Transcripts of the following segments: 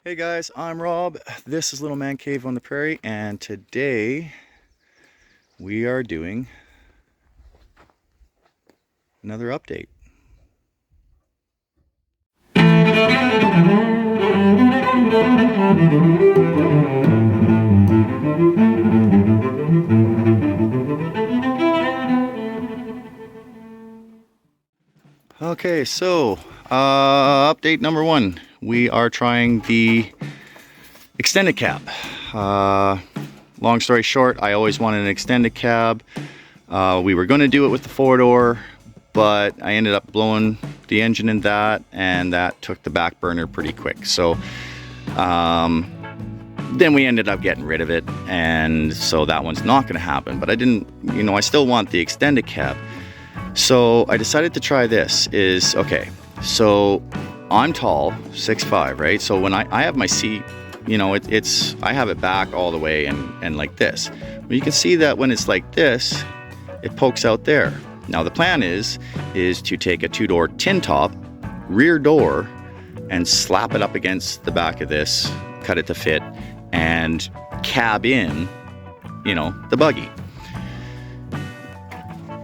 Hey guys, I'm Rob. This is Little Man Cave on the Prairie, and today we are doing another update. Okay, so update number one. We are trying the extended cab. Long story short, I always wanted an extended cab. We were going to do it with the four-door, but I ended up blowing the engine in that, and that took the back burner pretty quick. So then we ended up getting rid of it, and so that one's not going to happen. But I didn't, I still want the extended cab. So I decided to try this. Okay, so I'm tall, 6'5", right? So when I have my seat, I have it back all the way and like this. But you can see that when it's like this, it pokes out there. Now the plan is to take a two-door tin top, rear door, and slap it up against the back of this, cut it to fit, and cab in, the buggy.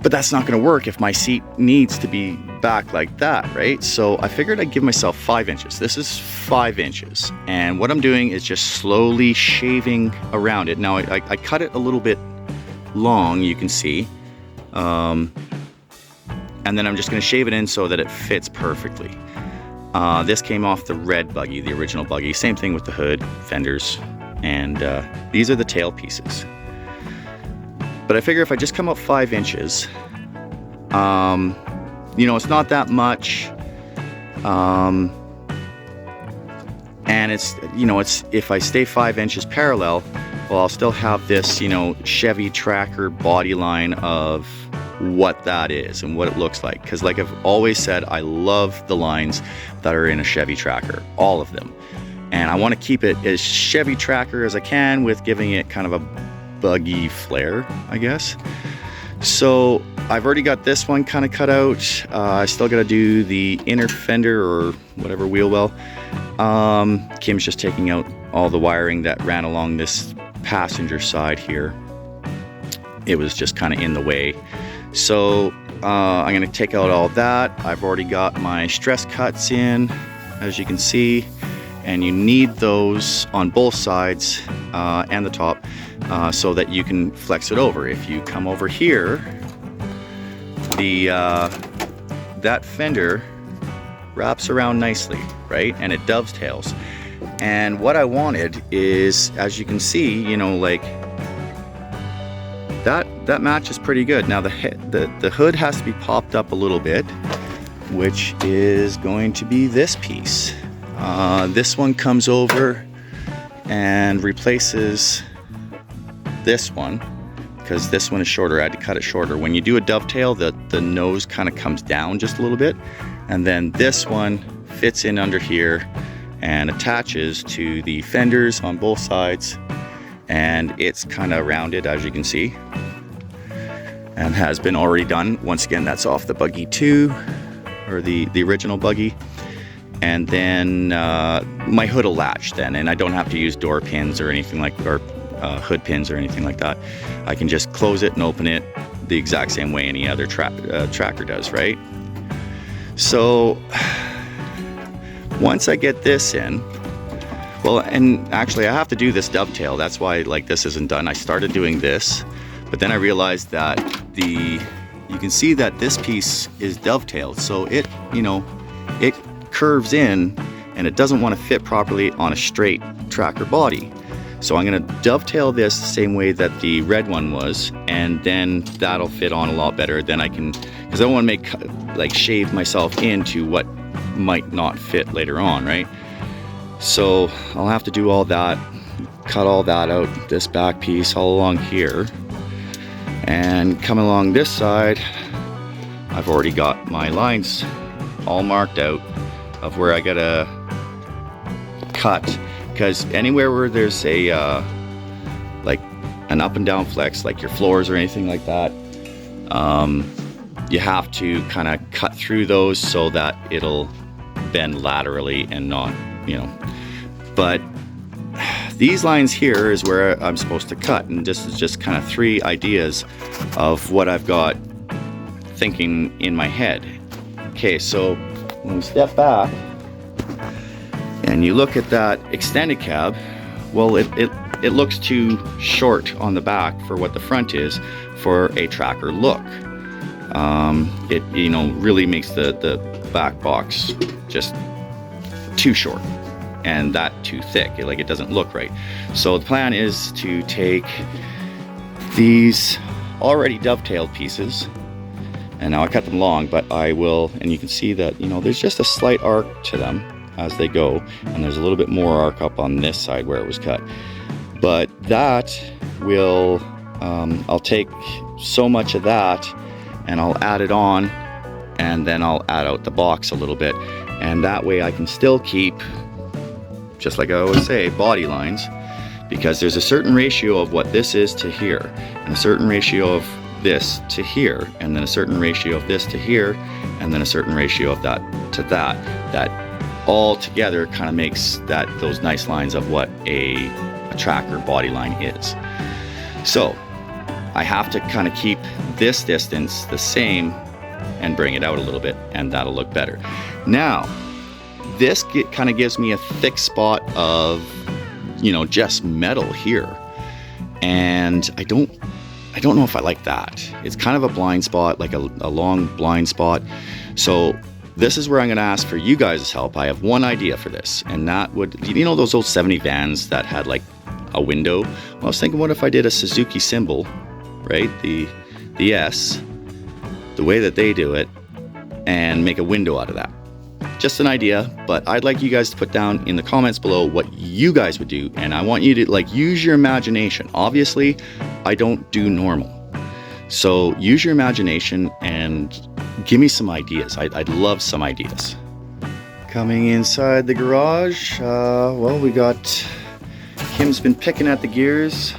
But that's not going to work if my seat needs to be back like that, right? So I figured I'd give myself 5 inches. This is 5 inches. And what I'm doing is just slowly shaving around it. Now I cut it a little bit long, you can see. And then I'm just going to shave it in so that it fits perfectly. This came off the red buggy, the original buggy. Same thing with the hood, fenders, and these are the tail pieces. But I figure if I just come up 5 inches, it's not that much, and it's if I stay 5 inches parallel, well, I'll still have this, Chevy Tracker body line of what that is and what it looks like. Because like I've always said, I love the lines that are in a Chevy Tracker, all of them. And I want to keep it as Chevy Tracker as I can with giving it kind of a buggy flair, I guess. So I've already got this one kind of cut out. I still got to do the inner fender or whatever wheel well. Kim's just taking out all the wiring that ran along this passenger side here. It was just kind of in the way. So I'm going to take out all that. I've already got my stress cuts in, as you can see, and you need those on both sides and the top. So that you can flex it over. If you come over here, that fender wraps around nicely, right? And it dovetails. And what I wanted is, as you can see, that matches pretty good. Now the hood has to be popped up a little bit, which is going to be this piece. This one comes over and replaces this one, because this one is shorter. I had to cut it shorter. When you do a dovetail, the nose kind of comes down just a little bit, and then this one fits in under here and attaches to the fenders on both sides, and it's kind of rounded, as you can see, and has been already done. Once again, that's off the buggy 2, or the original buggy. And then my hood will latch then, and I don't have to use door pins or anything like, or hood pins or anything like that. I can just close it and open it the exact same way any other tracker does, right? So once I get this in, well, and actually I have to do this dovetail. That's why this isn't done. I started doing this, but then I realized that you can see that this piece is dovetailed, so it curves in and it doesn't want to fit properly on a straight tracker body. So I'm going to dovetail this the same way that the red one was, and then that'll fit on a lot better. Then I can, because I don't want to shave myself into what might not fit later on, right? So I'll have to do all that, cut all that out, this back piece all along here, and coming along this side, I've already got my lines all marked out of where I gotta cut. Because anywhere where there's a an up and down flex, like your floors or anything like that, you have to kind of cut through those so that it'll bend laterally and not, But these lines here is where I'm supposed to cut, and this is just kind of 3 ideas of what I've got thinking in my head. Okay, so when we step back and you look at that extended cab, well, it looks too short on the back for what the front is for a tracker look. It, you know, really makes the back box just too short and that too thick. Like, it doesn't look right. So the plan is to take these already dovetailed pieces, and now I cut them long, but I will, and you can see that, you know, there's just a slight arc to them as they go, and there's a little bit more arc up on this side where it was cut. But that will, I'll take so much of that and I'll add it on, and then I'll add out the box a little bit, and that way I can still keep, just like I always say, body lines, because there's a certain ratio of what this is to here, and a certain ratio of this to here, and then a certain ratio of this to here, and then a certain ratio of that to that. That all together kind of makes those nice lines of what a tracker body line is. So I have to kind of keep this distance the same and bring it out a little bit, and that'll look better. Now, this kind of gives me a thick spot of, you know, just metal here, and I don't know if I like that. It's kind of a blind spot, like a long blind spot. So this is where I'm going to ask for you guys' help. I have one idea for this, and that would, you know, those old 70 vans that had like a window? Well, I was thinking, what if I did a Suzuki symbol, right? The S, the way that they do it, and make a window out of that. Just an idea, but I'd like you guys to put down in the comments below what you guys would do, and I want you to, like, use your imagination. Obviously, I don't do normal. So use your imagination and give me some ideas. I'd love some ideas. Coming inside the garage, well, we got, Kim's been picking at the gears.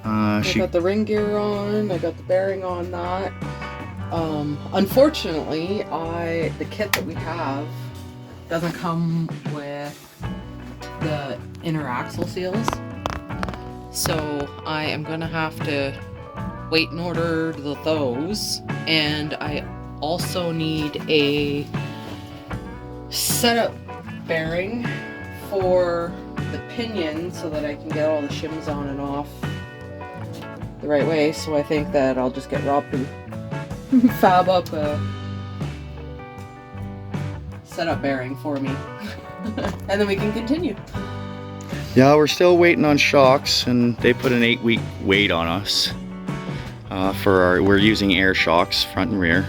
I got the ring gear on, I got the bearing on that. Unfortunately, the kit that we have doesn't come with the inner axle seals, so I am gonna have to wait and order those, and I also need a setup bearing for the pinion so that I can get all the shims on and off the right way. So I think that I'll just get Rob to fab up a setup bearing for me and then we can continue. Yeah, we're still waiting on shocks, and they put an 8-week wait on us we're using air shocks front and rear,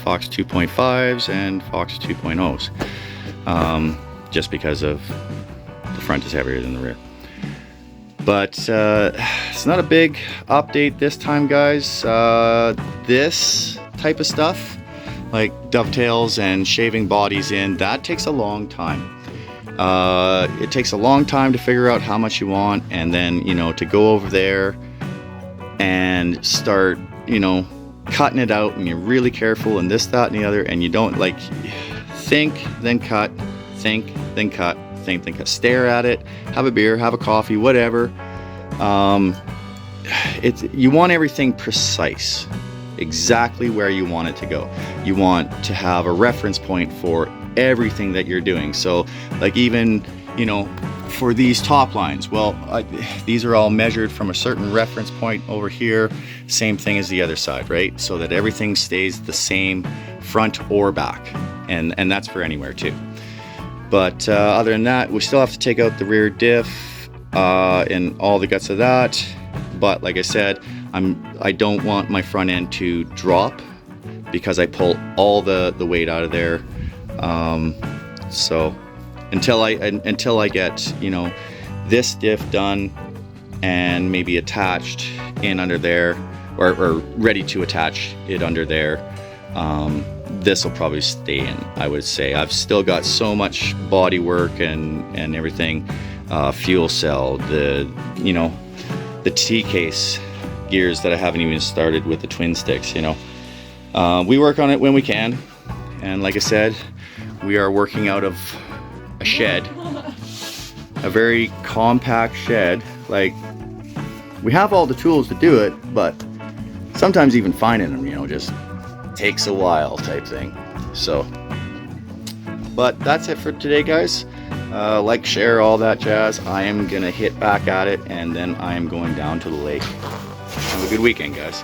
Fox 2.5s and Fox 2.0s, just because of the front is heavier than the rear. But it's not a big update this time, guys. This type of stuff, like dovetails and shaving bodies in, that takes a long time. It takes a long time to figure out how much you want, and then, you know, to go over there and start, you know, cutting it out, and you're really careful, and this, that, and the other, and you don't, like, think, then cut, think, then cut, think, then cut. Stare at it, have a beer, have a coffee, whatever. You want everything precise, exactly where you want it to go. You want to have a reference point for everything that you're doing. So, like, even, you know, for these top lines, well, these are all measured from a certain reference point over here, same thing as the other side, right? So that everything stays the same front or back, and that's for anywhere too. But other than that, we still have to take out the rear diff and all the guts of that. But like I said, I don't want my front end to drop because I pull all the weight out of there. So until I get, you know, this diff done and maybe attached in under there, or ready to attach it under there, this will probably stay in, I would say. I've still got so much body work and everything, fuel cell, you know, the T-case gears that I haven't even started with the twin sticks, you know. We work on it when we can, and like I said, we are working out of a shed. a very compact shed. Like, we have all the tools to do it, but sometimes even finding them, you know, just takes a while type thing. So, but that's it for today, guys. Like, share, all that jazz. I am gonna hit back at it, and then I am going down to the lake. Have a good weekend, guys.